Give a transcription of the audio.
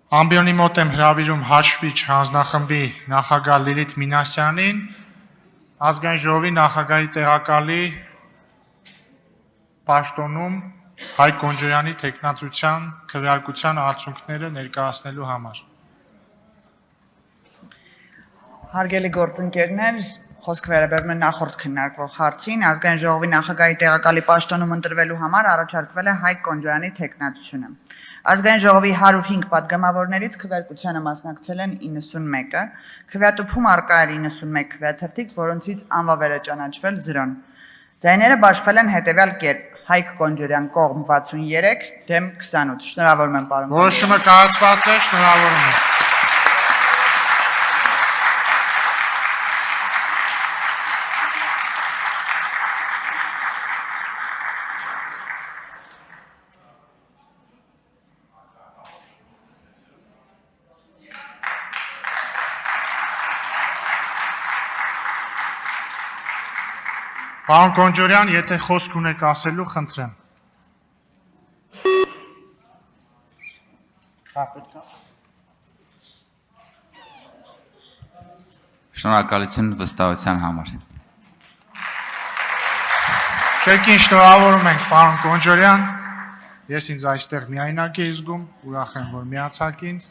Ամբիոնի մոտ եմ հրավիրում հաշվիչ հանձնախմբի նախագահ Լիլիթ Մինասյանին, ազգային ժողովի նախագահի տեղակալի պաշտոնում Հայկ Կոնջոյանի թեկնածության քվեարկության արդյունքները ներկայացնելու համար։ Հարգելի գործընկերներ, խոսք վերաբերում է նախորդ քննարկվող հարցին, ազգային ժողովի նախագահի տեղակալի պաշտոնում ընտրվելու համար առաջարկվել է Հայկ Կոնջոյանի թեկնածությունը։ Ազգային ժողովի 105 պատգամավորներից քվեարկությանը մասնակցել են 91-ը, քվեատուփում առկա էր 91 քվեաթերթիկ, որոնցից անվավեր է ճանաչվել 0-ն։ Ձայները բաշխվել են հետևյալ կերպ. Հայկ Կոնջոյան կողմ 63, դեմ 28։ Շնորհավորում եմ, պարոն։ Որոշումը կայացված է, շնորհավորում եմ։ Պարոն Կոնջորյան, եթե խոսք ունեք ասելու, խնդրեմ։ Շնորհակալություն վստահության համար։ Կերկին շնորհավորում ենք, պարոն Կոնջորյան։ Ես ինձ այստեղ միայնակ եմ զգում, ուրախ եմ, որ միացաք ինձ։